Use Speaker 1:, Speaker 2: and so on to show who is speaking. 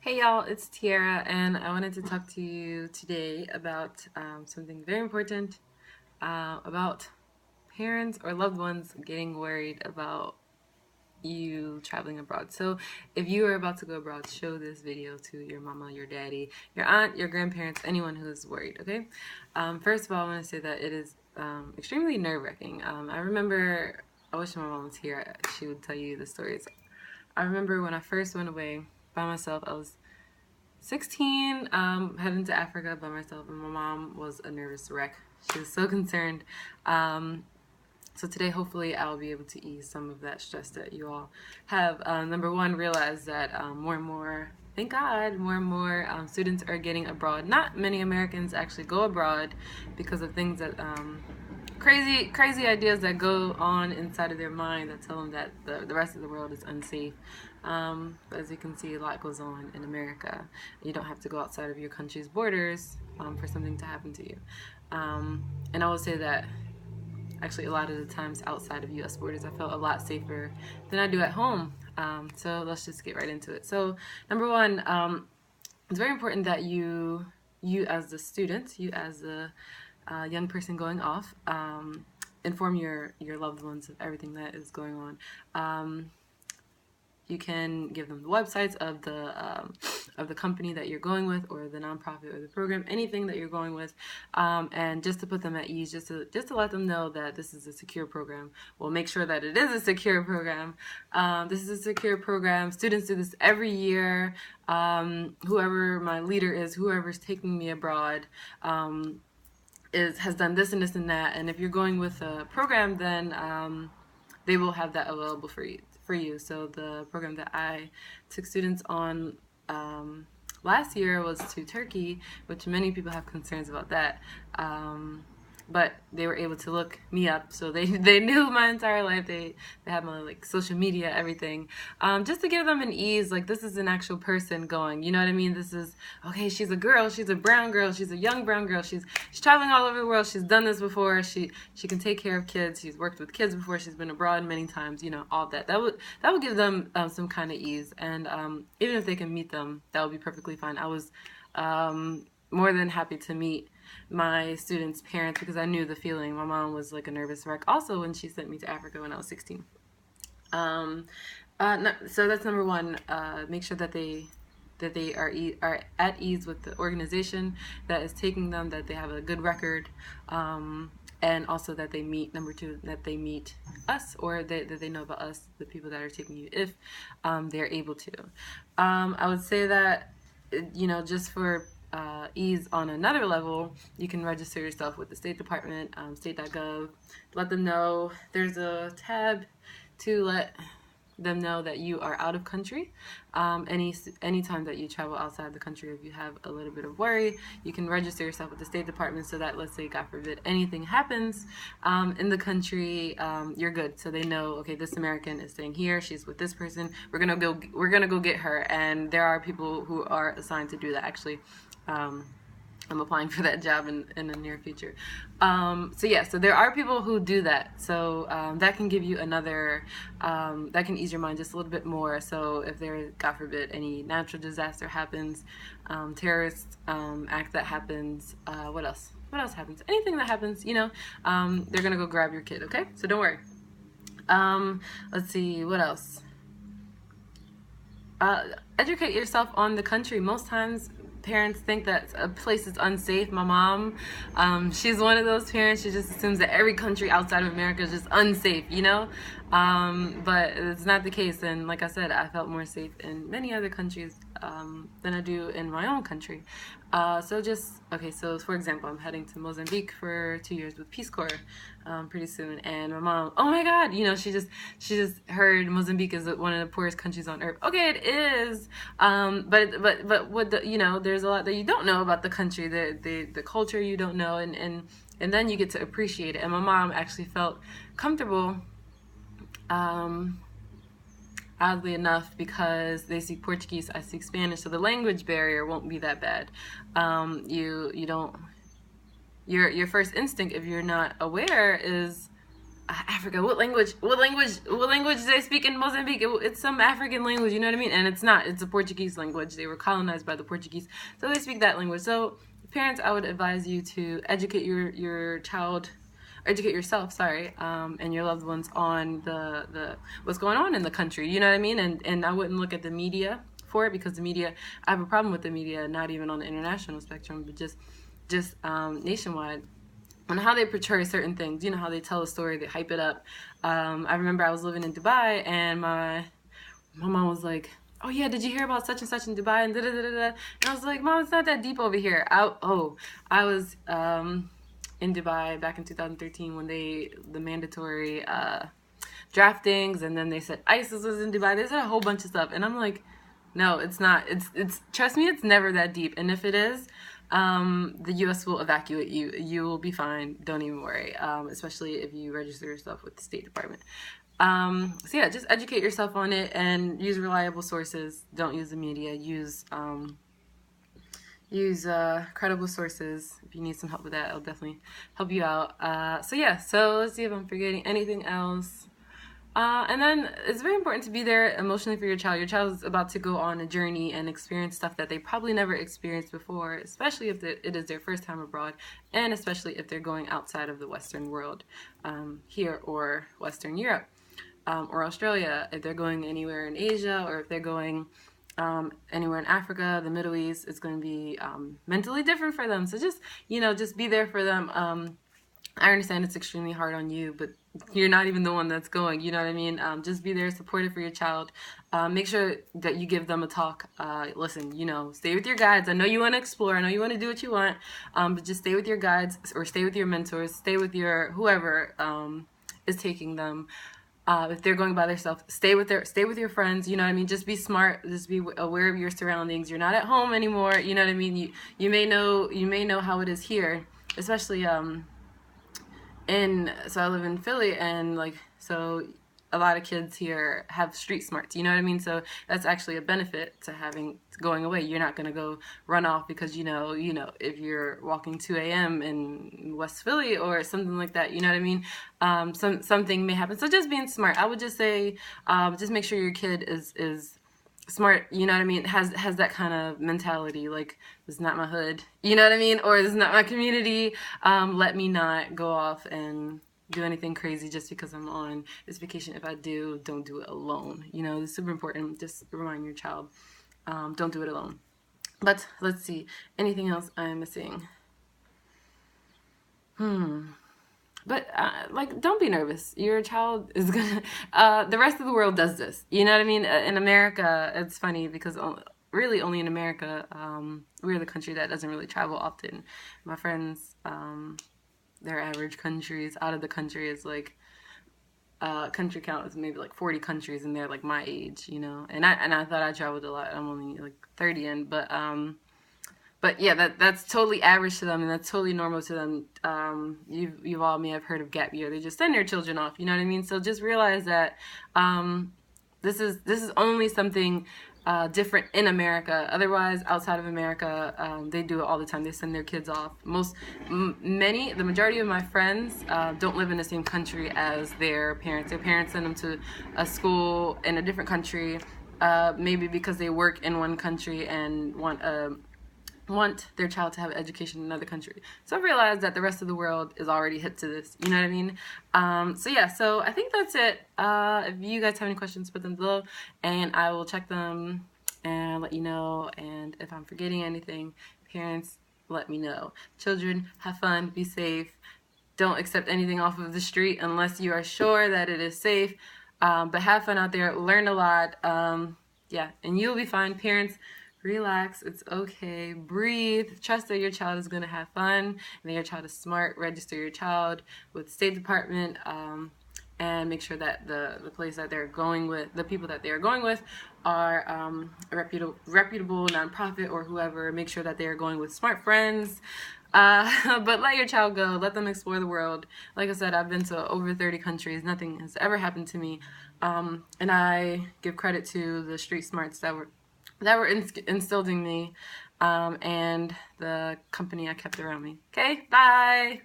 Speaker 1: Hey y'all, it's Tiara, and I wanted to talk to you today about something very important about parents or loved ones getting worried about you traveling abroad. So, if you are about to go abroad, show this video to your mama, your daddy, your aunt, your grandparents, anyone who is worried, okay? First of all, I want to say that it is extremely nerve wracking. I remember, I wish my mom was here, she would tell you the stories. I remember when I first went away by myself, I was 16, heading to Africa by myself, and my mom was a nervous wreck. She was so concerned. So today, hopefully, I'll be able to ease some of that stress that you all have. Number one, realize that more and more, thank God, more and more students are getting abroad. Not many Americans actually go abroad because of things that crazy ideas that go on inside of their mind that tell them that the rest of the world is unsafe. But as you can see, a lot goes on in America. You don't have to go outside of your country's borders for something to happen to you. And I will say that actually a lot of the times outside of US borders, I felt a lot safer than I do at home. So let's just get right into it. So number one, it's very important that you as the student, you as the young person going off, inform your loved ones of everything that is going on. You can give them the websites of the company that you're going with, or the nonprofit, or the program, anything that you're going with, and just to put them at ease, just to let them know that this is a secure program. We'll make sure that it is a secure program. This is a secure program. Students do this every year. Whoever my leader is, whoever's taking me abroad, has done this and this and that. And if you're going with a program, then they will have that available for you. So the program that I took students on last year was to Turkey, which many people have concerns about that. But they were able to look me up, so they knew my entire life. They had my like social media, everything, just to give them an ease. Like, this is an actual person going. You know what I mean? This is okay. She's a girl. She's a brown girl. She's a young brown girl. She's traveling all over the world. She's done this before. She can take care of kids. She's worked with kids before. She's been abroad many times. You know, all that. That would give them some kind of ease. And even if they can meet them, that would be perfectly fine. I was more than happy to meet my students' parents because I knew the feeling. My mom was like a nervous wreck also when she sent me to Africa when I was 16. So that's number one. Make sure that they are at ease with the organization that is taking them, that they have a good record, and also that they meet, number two, that they meet us, or that they know about us, the people that are taking you, if they're able to. I would say that, just for ease on another level, you can register yourself with the State Department, state.gov. Let them know. There's a tab to let them know that you are out of country. Anytime that you travel outside the country, if you have a little bit of worry, you can register yourself with the State Department so that, let's say, God forbid, anything happens in the country, you're good. So they know, okay, this American is staying here. She's with this person. We're gonna go get her. And there are people who are assigned to do that. Actually, I'm applying for that job in the near future. So there are people who do that. So that can give you another, that can ease your mind just a little bit more. So if there, God forbid, any natural disaster happens, terrorist act that happens, what else? What else happens? Anything that happens, they're gonna go grab your kid. Okay, so don't worry. Let's see, what else? Educate yourself on the country. Most times parents think that a place is unsafe. My mom, she's one of those parents. She just assumes that every country outside of America is just unsafe, but it's not the case. And like I said, I felt more safe in many other countries than I do in my own country. So for example, I'm heading to Mozambique for 2 years with Peace Corps pretty soon, and my mom, oh my God, she just heard Mozambique is one of the poorest countries on earth. Okay, it is, but what there's a lot that you don't know about the country, the culture you don't know, and then you get to appreciate it. And my mom actually felt comfortable. Oddly enough, because they speak Portuguese, I speak Spanish, so the language barrier won't be that bad. You don't. Your first instinct, if you're not aware, is Africa. What language? What language do they speak in Mozambique? It's some African language. You know what I mean? And it's not. It's a Portuguese language. They were colonized by the Portuguese, so they speak that language. So parents, I would advise you to educate your child, educate yourself, sorry, and your loved ones on the what's going on in the country. You know what I mean? And I wouldn't look at the media for it, because the media, I have a problem with the media, not even on the international spectrum, but just nationwide, on how they portray certain things. You know, how they tell a story, they hype it up. I remember I was living in Dubai, and my mom was like, "Oh yeah, did you hear about such and such in Dubai?" And da da da da. And I was like, "Mom, it's not that deep over here." I was in Dubai back in 2013 when the mandatory draftings, and then they said ISIS was in Dubai. They said a whole bunch of stuff, and I'm like, no, it's not. It's trust me, it's never that deep. And if it is, the U.S. will evacuate you. You will be fine. Don't even worry. Especially if you register yourself with the State Department. So yeah, just educate yourself on it and use reliable sources. Don't use the media. Use credible sources. If you need some help with that, I'll definitely help you out. So yeah, so let's see if I'm forgetting anything else. And then it's very important to be there emotionally for your child. Your child is about to go on a journey and experience stuff that they probably never experienced before, especially if it is their first time abroad, and especially if they're going outside of the Western world, here or Western Europe, or Australia, if they're going anywhere in Asia, or if they're going anywhere in Africa, the Middle East. It's going to be mentally different for them. So just be there for them. I understand it's extremely hard on you, but you're not even the one that's going, you know what I mean? Just be there, supportive for your child. Make sure that you give them a talk. Listen, stay with your guides. I know you want to explore. I know you want to do what you want, but just stay with your guides, or stay with your mentors, stay with your whoever is taking them. If they're going by themselves, stay with your friends. You know what I mean? Just be smart. Just be aware of your surroundings. You're not at home anymore. You know what I mean? You may know how it is here, especially so I live in Philly, and so a lot of kids here have street smarts, you know what I mean? So that's actually a benefit to going away. You're not going to go run off because if you're walking 2 a.m. in West Philly or something like that, you know what I mean? Something may happen. So just being smart. I would just say just make sure your kid is smart, you know what I mean, has that kind of mentality, like, this is not my hood, you know what I mean, or this is not my community. Let me not go off and do anything crazy just because I'm on this vacation. If I do, don't do it alone. It's super important. Just remind your child, don't do it alone. But let's see, anything else I'm missing? But don't be nervous. Your child is gonna. The rest of the world does this. You know what I mean? In America, it's funny because really only in America, we're the country that doesn't really travel often. My friends, their average countries out of the country is country count is maybe 40 countries, and they're my age. And I thought I traveled a lot. I'm only 30 in, but yeah, that's totally average to them, and that's totally normal to them. You all may have heard of gap year. They just send their children off. You know what I mean? So just realize that this is only something different in America. Otherwise, outside of America, they do it all the time. They send their kids off. The majority of my friends don't live in the same country as their parents. Their parents send them to a school in a different country, maybe because they work in one country and want their child to have education in another country. So I realized that the rest of the world is already hip to this. You know what I mean? So I think that's it. If you guys have any questions, put them below, and I will check them and let you know. And if I'm forgetting anything, parents, let me know. Children, have fun, be safe. Don't accept anything off of the street unless you are sure that it is safe. But have fun out there. Learn a lot. And you'll be fine. Parents, relax, it's okay, breathe, trust that your child is going to have fun, and that your child is smart. Register your child with the State Department, and make sure that the place that they're going with, the people that they are going with, are a reputable nonprofit or whoever. Make sure that they are going with smart friends. But let your child go. Let them explore the world. Like I said, I've been to over 30 countries. Nothing has ever happened to me. And I give credit to the street smarts that were instilled in me, and the company I kept around me. Okay, bye!